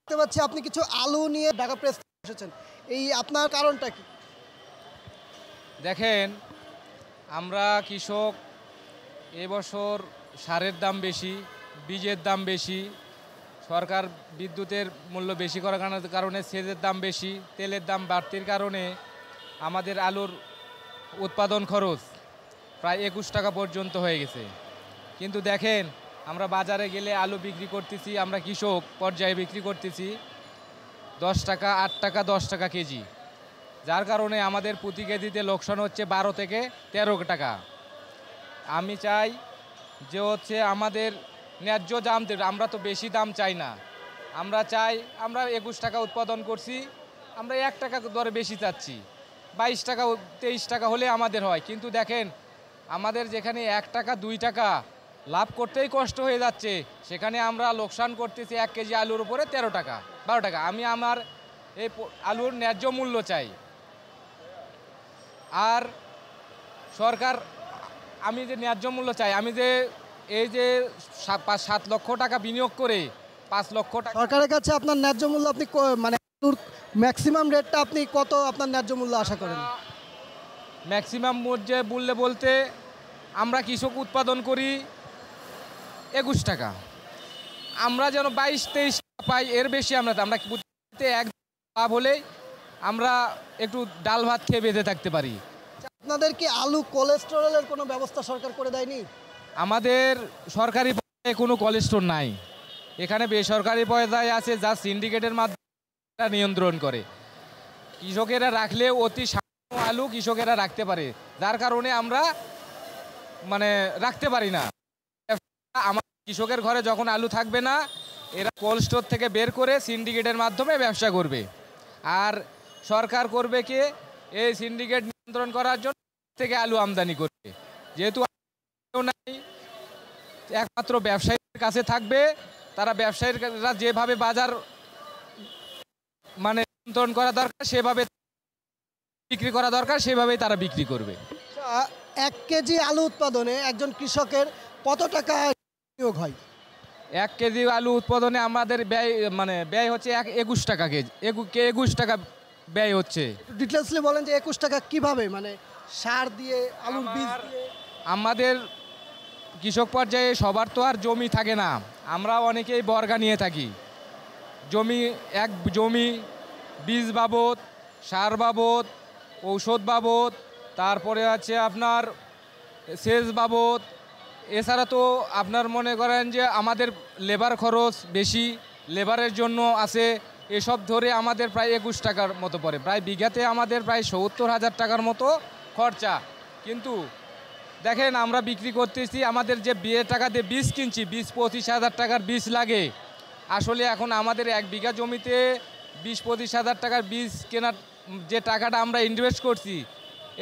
দেখতে পাচ্ছি আপনি কিছু আলু নিয়ে ঢাকা প্রেস এসেছেন। এই আপনার কারণটা কি? দেখেন, আমরা কৃষক, এবছর সারের দাম বেশি, বীজের দাম বেশি, সরকার বিদ্যুতের মূল্য বেশি করার কারণে সেচের দাম বেশি, তেলের দাম বাড়তির কারণে আমাদের আলুর উৎপাদন খরচ প্রায় 21 টাকা পর্যন্ত হয়ে গেছে। কিন্তু দেখেন, আমরা বাজারে গেলে আলু বিক্রি করতেছি, আমরা কৃষক পর্যায়ে বিক্রি করতেছি 10 টাকা, 8 টাকা, 10 টাকা কেজি। যার কারণে আমাদের প্রতি কেজিতে লোকসান হচ্ছে 12 থেকে 13 টাকা। আমি চাই যে আমাদের ন্যায্য দাম, আমরা তো বেশি দাম চাই না। আমরা চাই, আমরা 21 টাকা উৎপাদন করছি, আমরা 1 টাকা দরে বেশি চাচ্ছি। 22 টাকা 23 টাকা হলে আমাদের হয়। কিন্তু দেখেন, আমাদের যেখানে 1 টাকা 2 টাকা লাভ করতেই কষ্ট হয়ে যাচ্ছে, সেখানে আমরা লোকসান করতেছি 1 কেজি আলুর উপরে 13 টাকা 12 টাকা। আমি আমার এই আলুর ন্যায্য মূল্য চাই। আর সরকার, আমি যে ন্যায্য মূল্য চাই, আমি যে এই যে 7 লক্ষ টাকা বিনিয়োগ করে 5 লক্ষ টাকা সরকারের কাছে আপনার ন্যায্য মূল্য আপনি মানে আলুর ম্যাক্সিমাম রেটটা আপনি কত আপনার ন্যায্য মূল্য আশা করেন? ম্যাক্সিমাম মূল্যে বলতে আমরা কৃষক উৎপাদন করি 21 টাকা, আমরা যেন 22-23 টাকা পাই, এর বেশি আমরা এক লাভ হলেই আমরা একটু ডাল ভাত খেয়ে বেঁধে থাকতে পারি। আপনাদের কি আলু কোলেস্টেরলের কোনো ব্যবস্থা সরকার করে দেয়নি? আমাদের সরকারি পর্যায়ে কোনো কোল্ড স্টোর নাই। এখানে বেসরকারি পর্যায়ে আছে, যা সিন্ডিকেটের মাধ্যমে নিয়ন্ত্রণ করে। কৃষকেরা রাখলে অতি সামান্য আলু কৃষকেরা রাখতে পারে, যার কারণে আমরা রাখতে পারি না। আমার কৃষকের ঘরে যখন আলু থাকবে না, এরা কোল্ড স্টোর থেকে বের করে সিন্ডিকেটের মাধ্যমে ব্যবসা করবে। আর সরকার করবে কি, এই সিন্ডিকেট নিয়ন্ত্রণ করার জন্য থেকে আলু আমদানি করবে। যেহেতু নাই, একমাত্র ব্যবসায়ীদের কাছে থাকবে। তারা ব্যবসায়ীরা যেভাবে বাজার নিয়ন্ত্রণ করা দরকার, সেভাবে বিক্রি করা দরকার, সেভাবেই তারা বিক্রি করবে। 1 কেজি আলু উৎপাদনে একজন কৃষকের কত টাকা বিনিয়োগ হয়? 1 কেজি আলু উৎপাদনে আমাদের ব্যয় হচ্ছে 21 টাকা কেজি, 21 টাকা ব্যয় হচ্ছে। ডিটেলসলি বলেন যে 21 টাকা কিভাবে, সার দিয়ে, আলুর বীজ দিয়ে? আমাদের কৃষক পর্যায়ে সবার তো আর জমি থাকে না, আমরা অনেকেই বর্গা নিয়ে থাকি। জমি বীজ বাবদ, সার বাবদ, ঔষধ বাবদ, তারপরে আছে আপনার সেচ বাবদ। এছাড়া তো আপনার মনে করেন যে আমাদের লেবার খরচ বেশি, লেবারের জন্য আছে। এসব ধরে আমাদের প্রায় 21 টাকার মতো পড়ে। প্রায় বিঘাতে আমাদের প্রায় 70,000 টাকার মতো খরচা। কিন্তু দেখেন, আমরা বিক্রি করতেছি, আমাদের যে টাকা দিয়ে বীজ কিনছি, 20-25 হাজার টাকার বীজ লাগে। আসলে এখন আমাদের 1 বিঘা জমিতে 20-25 হাজার টাকার বীজ কেনার যে টাকাটা আমরা ইনভেস্ট করছি,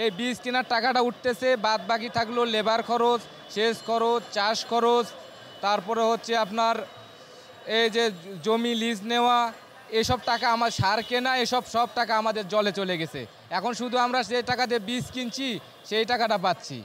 এই বীজ কেনার টাকাটা উঠতেছে, বাদ বাকি থাকলো লেবার খরচ, সেচ খরচ, চাষ খরচ, তারপরে আপনার এই যে জমি লিজ নেওয়া, এসব টাকা, আমার সার কেনা, সব টাকা আমাদের জলে চলে গেছে। এখন শুধু আমরা যে টাকা দিয়ে বীজ কিনছি, সেই টাকাটা পাচ্ছি।